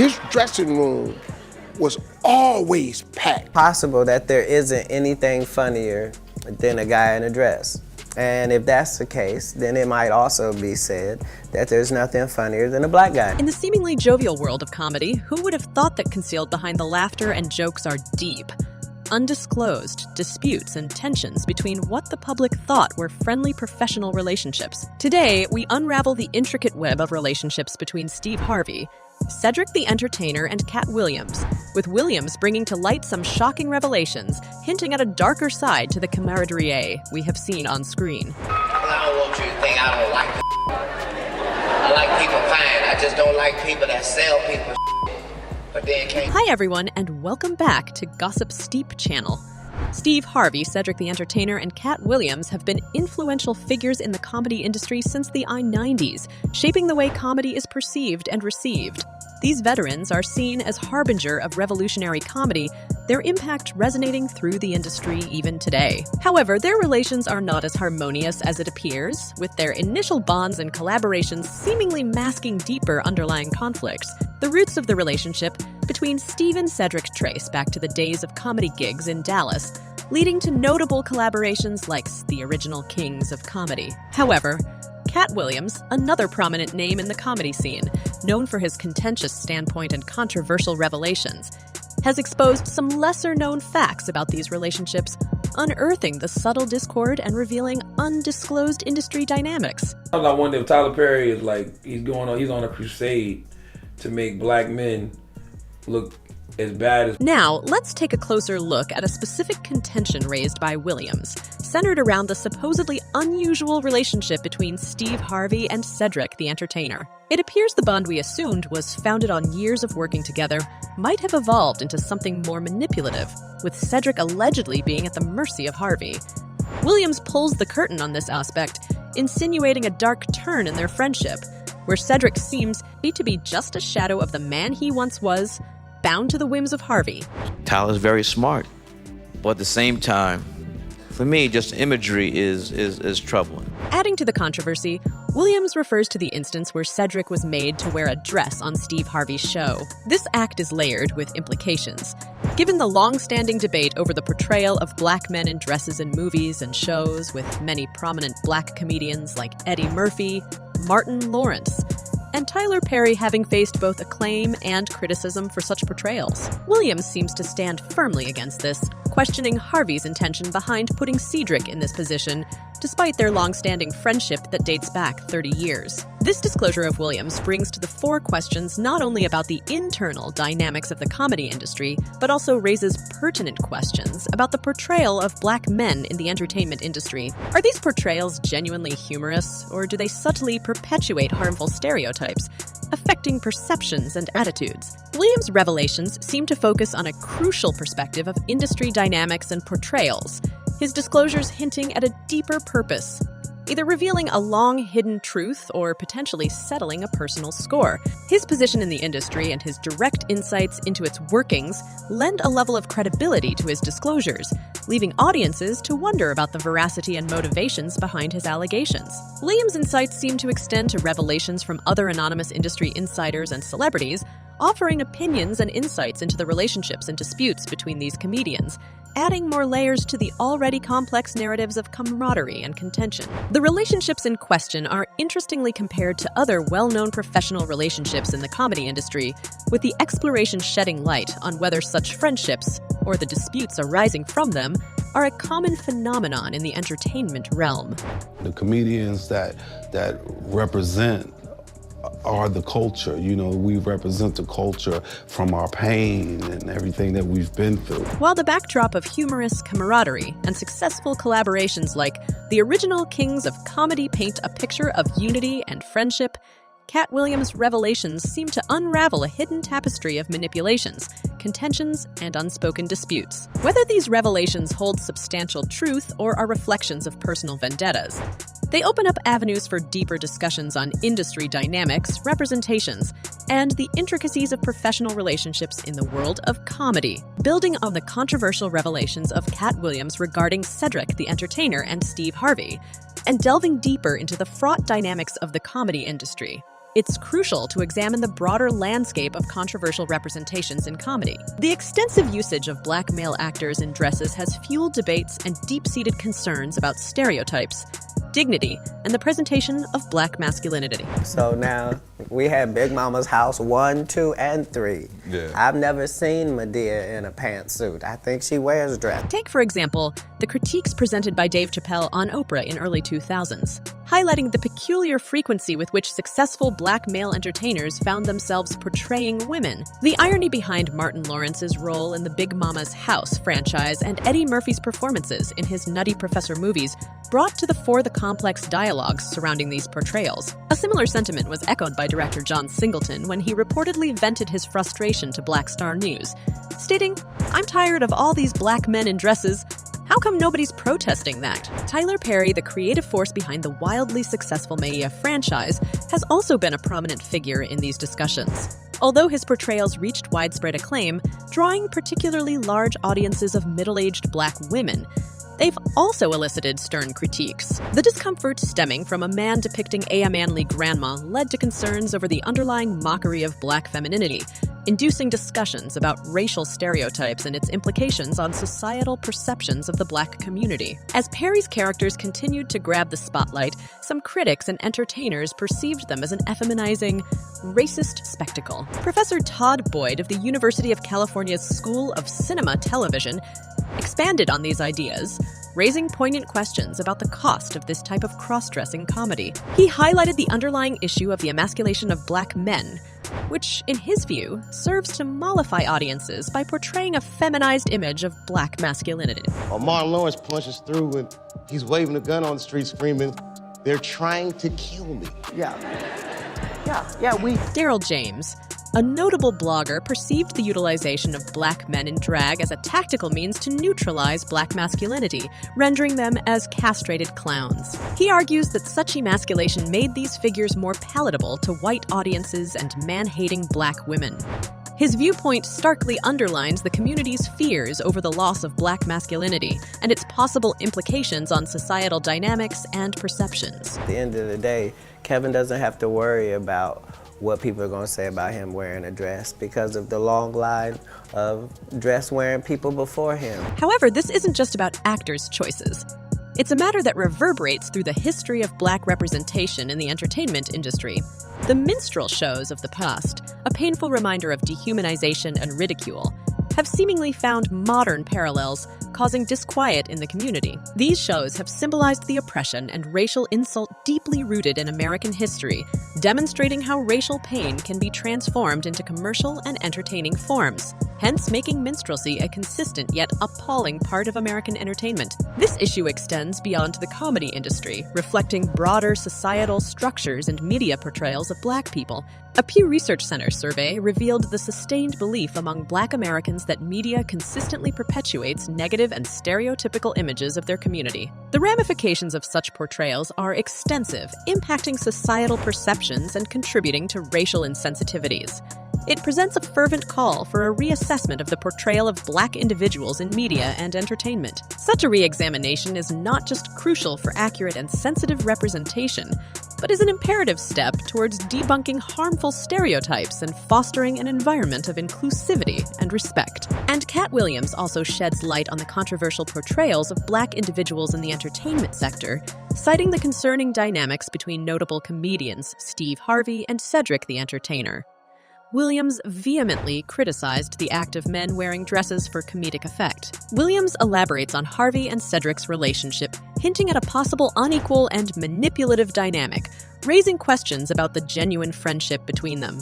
His dressing room was always packed. Possible that there isn't anything funnier than a guy in a dress. And if that's the case, then it might also be said that there's nothing funnier than a black guy. In the seemingly jovial world of comedy, who would have thought that concealed behind the laughter and jokes are deep, undisclosed disputes and tensions between what the public thought were friendly professional relationships? Today, we unravel the intricate web of relationships between Steve Harvey, Cedric the Entertainer, and Katt Williams, with Williams bringing to light some shocking revelations, hinting at a darker side to the camaraderie we have seen on screen. I don't want you to think I don't like I like people fine. I just don't like people that sell people but then can't. Hi everyone, and welcome back to Gossip Steep Channel. Steve Harvey, Cedric the Entertainer, and Katt Williams have been influential figures in the comedy industry since the '90s, shaping the way comedy is perceived and received. These veterans are seen as harbinger of revolutionary comedy, their impact resonating through the industry even today. However, their relations are not as harmonious as it appears, with their initial bonds and collaborations seemingly masking deeper underlying conflicts. The roots of the relationship between Steve and Cedric trace back to the days of comedy gigs in Dallas, leading to notable collaborations like the original Kings of Comedy. However, Katt Williams, another prominent name in the comedy scene, known for his contentious standpoint and controversial revelations, has exposed some lesser-known facts about these relationships, unearthing the subtle discord and revealing undisclosed industry dynamics. I wonder if Tyler Perry is like, he's on a crusade to make black men look as bad as... Now, let's take a closer look at a specific contention raised by Williams, centered around the supposedly unusual relationship between Steve Harvey and Cedric the Entertainer. It appears the bond we assumed was founded on years of working together might have evolved into something more manipulative, with Cedric allegedly being at the mercy of Harvey. Williams pulls the curtain on this aspect, insinuating a dark turn in their friendship, where Cedric seems to be just a shadow of the man he once was, bound to the whims of Harvey. Tyler's very smart, but at the same time, for me, just imagery is troubling. Adding to the controversy, Williams refers to the instance where Cedric was made to wear a dress on Steve Harvey's show. This act is layered with implications. Given the long-standing debate over the portrayal of black men in dresses in movies and shows, with many prominent black comedians like Eddie Murphy, Martin Lawrence, and Tyler Perry having faced both acclaim and criticism for such portrayals, Williams seems to stand firmly against this, questioning Harvey's intention behind putting Cedric in this position, despite their long-standing friendship that dates back 30 years. This disclosure of Williams brings to the fore questions not only about the internal dynamics of the comedy industry, but also raises pertinent questions about the portrayal of black men in the entertainment industry. Are these portrayals genuinely humorous, or do they subtly perpetuate harmful stereotypes, affecting perceptions and attitudes? Williams' revelations seem to focus on a crucial perspective of industry dynamics and portrayals, his disclosures hinting at a deeper purpose, either revealing a long-hidden truth or potentially settling a personal score. His position in the industry and his direct insights into its workings lend a level of credibility to his disclosures, leaving audiences to wonder about the veracity and motivations behind his allegations. Williams' insights seem to extend to revelations from other anonymous industry insiders and celebrities, offering opinions and insights into the relationships and disputes between these comedians, adding more layers to the already complex narratives of camaraderie and contention. The relationships in question are interestingly compared to other well-known professional relationships in the comedy industry, with the exploration shedding light on whether such friendships, or the disputes arising from them, are a common phenomenon in the entertainment realm. The comedians that represent are the culture. You know, we represent the culture from our pain and everything that we've been through. While the backdrop of humorous camaraderie and successful collaborations like the original Kings of Comedy paint a picture of unity and friendship, Katt Williams' revelations seem to unravel a hidden tapestry of manipulations, contentions, and unspoken disputes. Whether these revelations hold substantial truth or are reflections of personal vendettas, they open up avenues for deeper discussions on industry dynamics, representations, and the intricacies of professional relationships in the world of comedy. Building on the controversial revelations of Katt Williams regarding Cedric the Entertainer and Steve Harvey, and delving deeper into the fraught dynamics of the comedy industry, it's crucial to examine the broader landscape of controversial representations in comedy. The extensive usage of black male actors in dresses has fueled debates and deep-seated concerns about stereotypes, dignity, and the presentation of black masculinity. So now we had Big Mama's House 1, 2, and 3. Yeah. I've never seen Medea in a pantsuit. I think she wears dress. Take, for example, the critiques presented by Dave Chappelle on Oprah in early 2000s, highlighting the peculiar frequency with which successful black male entertainers found themselves portraying women. The irony behind Martin Lawrence's role in the Big Mama's House franchise and Eddie Murphy's performances in his Nutty Professor movies brought to the fore the complex dialogues surrounding these portrayals. A similar sentiment was echoed by director John Singleton when he reportedly vented his frustration to Black Star News, stating, "I'm tired of all these black men in dresses. How come nobody's protesting that?" Tyler Perry, the creative force behind the wildly successful Medea franchise, has also been a prominent figure in these discussions. Although his portrayals reached widespread acclaim, drawing particularly large audiences of middle-aged black women, they've also elicited stern critiques. The discomfort stemming from a man depicting a manly grandma led to concerns over the underlying mockery of black femininity, inducing discussions about racial stereotypes and its implications on societal perceptions of the black community. As Perry's characters continued to grab the spotlight, some critics and entertainers perceived them as an effeminizing, racist spectacle. Professor Todd Boyd of the University of California's School of Cinema Television expanded on these ideas, raising poignant questions about the cost of this type of cross-dressing comedy. He highlighted the underlying issue of the emasculation of black men, which, in his view, serves to mollify audiences by portraying a feminized image of black masculinity. While Martin Lawrence punches through and he's waving a gun on the street screaming, "They're trying to kill me." Daryl James, a notable blogger, perceived the utilization of black men in drag as a tactical means to neutralize black masculinity, rendering them as castrated clowns. He argues that such emasculation made these figures more palatable to white audiences and man-hating black women. His viewpoint starkly underlines the community's fears over the loss of black masculinity and its possible implications on societal dynamics and perceptions. At the end of the day, Kevin doesn't have to worry about what people are going to say about him wearing a dress because of the long line of dress-wearing people before him. However, this isn't just about actors' choices. It's a matter that reverberates through the history of black representation in the entertainment industry. The minstrel shows of the past, a painful reminder of dehumanization and ridicule, have seemingly found modern parallels, causing disquiet in the community. These shows have symbolized the oppression and racial insult deeply rooted in American history, demonstrating how racial pain can be transformed into commercial and entertaining forms, hence making minstrelsy a consistent yet appalling part of American entertainment. This issue extends beyond the comedy industry, reflecting broader societal structures and media portrayals of black people. A Pew Research Center survey revealed the sustained belief among black Americans that media consistently perpetuates negative and stereotypical images of their community. The ramifications of such portrayals are extensive, impacting societal perceptions and contributing to racial insensitivities. It presents a fervent call for a reassessment of the portrayal of black individuals in media and entertainment. Such a re-examination is not just crucial for accurate and sensitive representation, but is an imperative step towards debunking harmful stereotypes and fostering an environment of inclusivity and respect. And Katt Williams also sheds light on the controversial portrayals of black individuals in the entertainment sector, citing the concerning dynamics between notable comedians Steve Harvey and Cedric the Entertainer. Williams vehemently criticized the act of men wearing dresses for comedic effect. Williams elaborates on Harvey and Cedric's relationship, hinting at a possible unequal and manipulative dynamic, raising questions about the genuine friendship between them.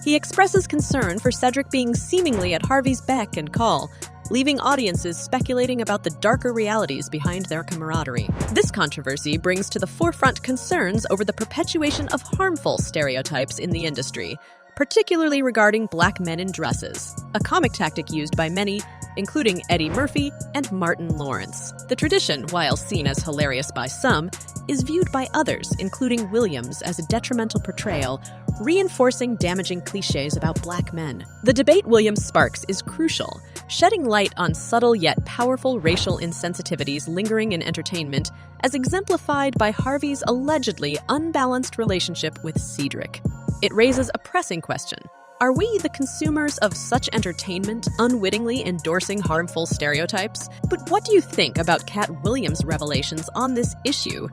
He expresses concern for Cedric being seemingly at Harvey's beck and call, leaving audiences speculating about the darker realities behind their camaraderie. This controversy brings to the forefront concerns over the perpetuation of harmful stereotypes in the industry, particularly regarding black men in dresses, a comic tactic used by many, including Eddie Murphy and Martin Lawrence. The tradition, while seen as hilarious by some, is viewed by others, including Williams, as a detrimental portrayal, reinforcing damaging cliches about black men. The debate Williams sparks is crucial, shedding light on subtle yet powerful racial insensitivities lingering in entertainment, as exemplified by Harvey's allegedly unbalanced relationship with Cedric. It raises a pressing question. Are we, the consumers of such entertainment, unwittingly endorsing harmful stereotypes? But what do you think about Katt Williams' revelations on this issue?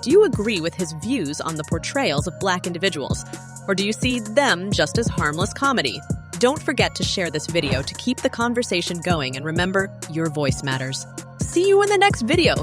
Do you agree with his views on the portrayals of Black individuals? Or do you see them just as harmless comedy? Don't forget to share this video to keep the conversation going, and remember, your voice matters. See you in the next video!